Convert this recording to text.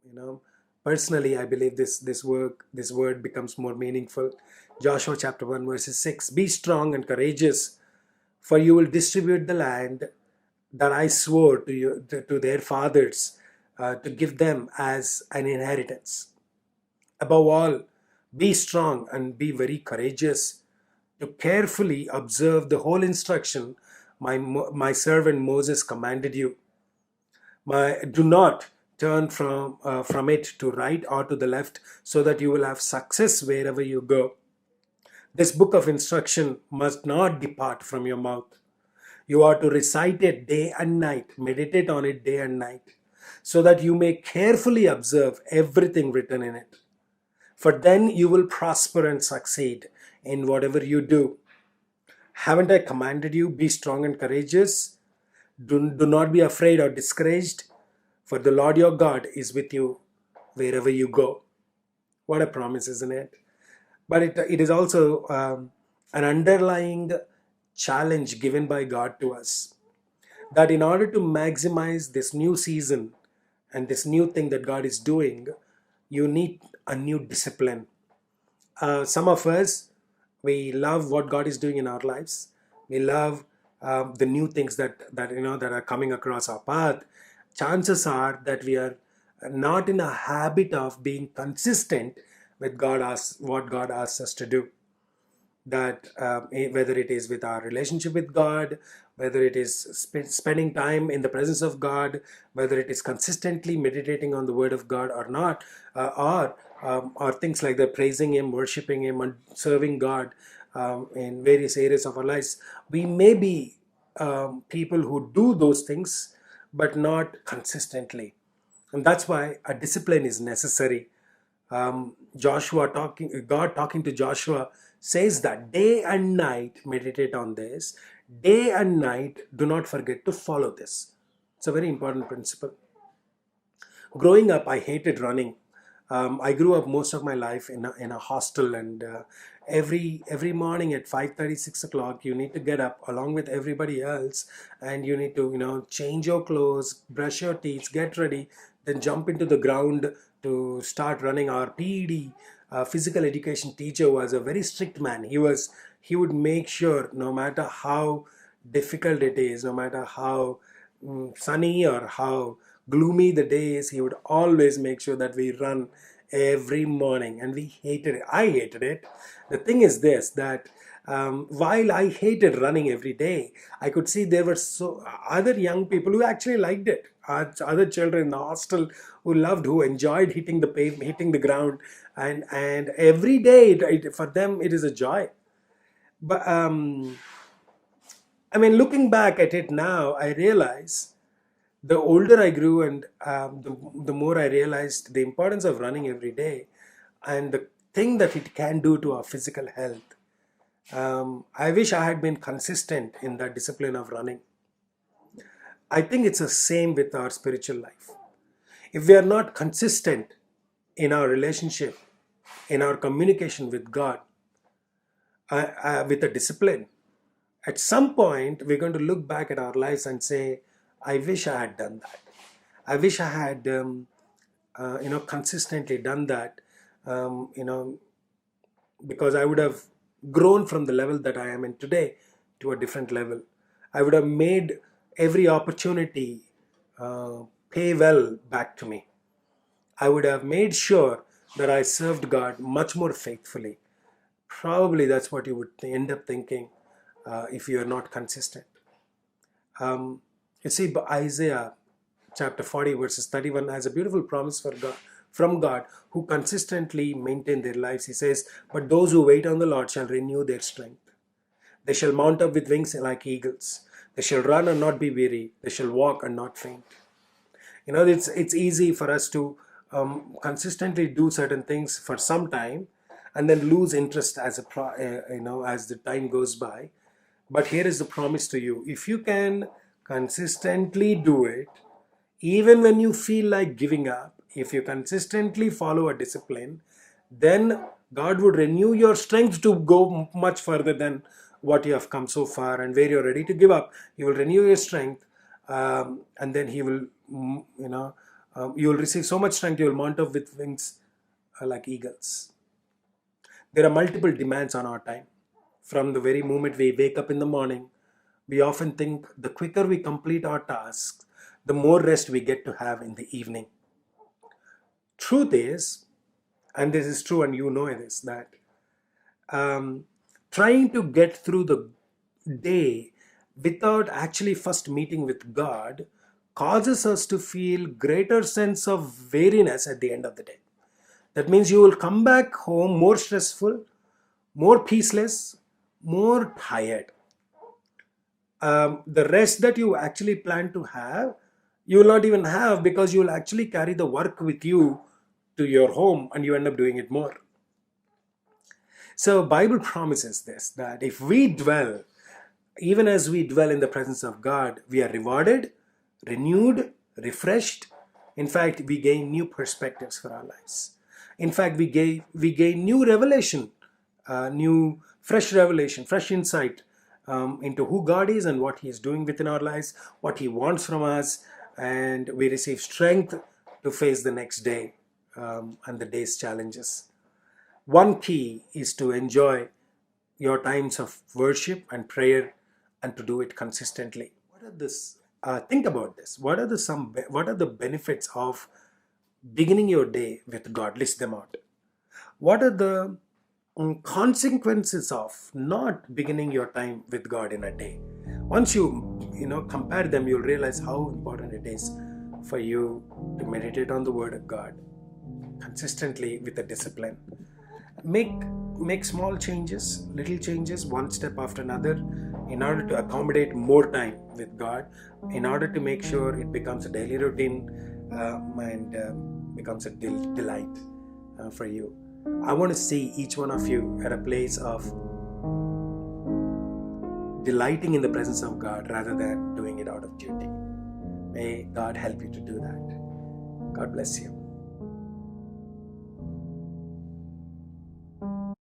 You know, personally, I believe this word becomes more meaningful. Joshua chapter 1 verses 6. Be strong and courageous, for you will distribute the land that I swore to you to their fathers to give them as an inheritance. Above all, be strong and be very courageous to carefully observe the whole instruction my servant Moses commanded you. Do not turn from it to right or to the left, so that you will have success wherever you go. This book of instruction must not depart from your mouth. You are to recite it day and night, meditate on it day and night, so that you may carefully observe everything written in it. For then you will prosper and succeed in whatever you do. Haven't I commanded you, be strong and courageous? Do not be afraid or discouraged, for the Lord your God is with you wherever you go. What a promise, isn't it? But it is also an underlying challenge given by God to us, that in order to maximize this new season and this new thing that God is doing, you need a new discipline. Some of us, we love what God is doing in our lives. We love the new things that are coming across our path. Chances are that we are not in a habit of being consistent with what God asks us to do. That whether it is with our relationship with God, whether it is spending time in the presence of God, whether it is consistently meditating on the Word of God or not, or things like that, praising Him, worshiping Him, and serving God in various areas of our lives. We may be people who do those things, but not consistently, and that's why a discipline is necessary. God talking to Joshua says that day and night meditate on this. Day and night, do not forget to follow this. It's a very important principle. Growing up, I hated running. I grew up most of my life in a hostel, and every morning at 5:30, 6 o'clock, you need to get up along with everybody else, and you need to change your clothes, brush your teeth, get ready, then jump into the ground to start running. Our PED, physical education teacher, was a very strict man. He would make sure, no matter how difficult it is, no matter how sunny or how gloomy the day is, he would always make sure that we run every morning, and we hated it. I hated it. The thing is this, that while I hated running every day, I could see there were so other young people who actually liked it. Other children in the hostel who enjoyed hitting the ground, and every day for them it is a joy. But I mean, looking back at it now, I realize the older I grew, and the more I realized the importance of running every day and the thing that it can do to our physical health. I wish I had been consistent in that discipline of running. I think it's the same with our spiritual life. If we are not consistent in our relationship, in our communication with God, with a discipline, at some point we're going to look back at our lives and say, I wish I had done that. I wish I had consistently done that, because I would have grown from the level that I am in today to a different level. I would have made every opportunity pay well back to me. I would have made sure that I served God much more faithfully. Probably that's what you would end up thinking if you are not consistent. You see, Isaiah chapter 40 verses 31 has a beautiful promise from God, who consistently maintain their lives. He says, but those who wait on the Lord shall renew their strength. They shall mount up with wings like eagles. They shall run and not be weary. They shall walk and not faint. It's easy for us to consistently do certain things for some time and then lose interest as as the time goes by. But here is the promise to you: if you can consistently do it, even when you feel like giving up, if you consistently follow a discipline, then God would renew your strength to go much further than what you have come so far. And where you're ready to give up, He will renew your strength, and then He will, You will receive so much strength, you will mount up with wings like eagles. There are multiple demands on our time. From the very moment we wake up in the morning, we often think the quicker we complete our tasks, the more rest we get to have in the evening. Truth is, and this is true and you know this, that um, trying to get through the day without actually first meeting with God causes us to feel greater sense of weariness at the end of the day. That means you will come back home more stressful, more peaceless, more tired. The rest that you actually plan to have, you will not even have, because you will actually carry the work with you to your home and you end up doing it more. So Bible promises this, that if we dwell, even as we dwell in the presence of God, we are rewarded, renewed, refreshed. In fact, we gain new perspectives for our lives. In fact, we gain new revelation, new fresh revelation, fresh insight into who God is and what He is doing within our lives, what He wants from us, and we receive strength to face the next day and the day's challenges. One key is to enjoy your times of worship and prayer, and to do it consistently. What are this? Think about this. What are the benefits of beginning your day with God? List them out. What are the consequences of not beginning your time with God in a day? Once you compare them, you'll realize how important it is for you to meditate on the Word of God consistently with a discipline. Make small changes, little changes, one step after another, in order to accommodate more time with God, in order to make sure it becomes a daily routine and becomes a delight for you. I want to see each one of you at a place of delighting in the presence of God rather than doing it out of duty. May God help you to do that. God bless you.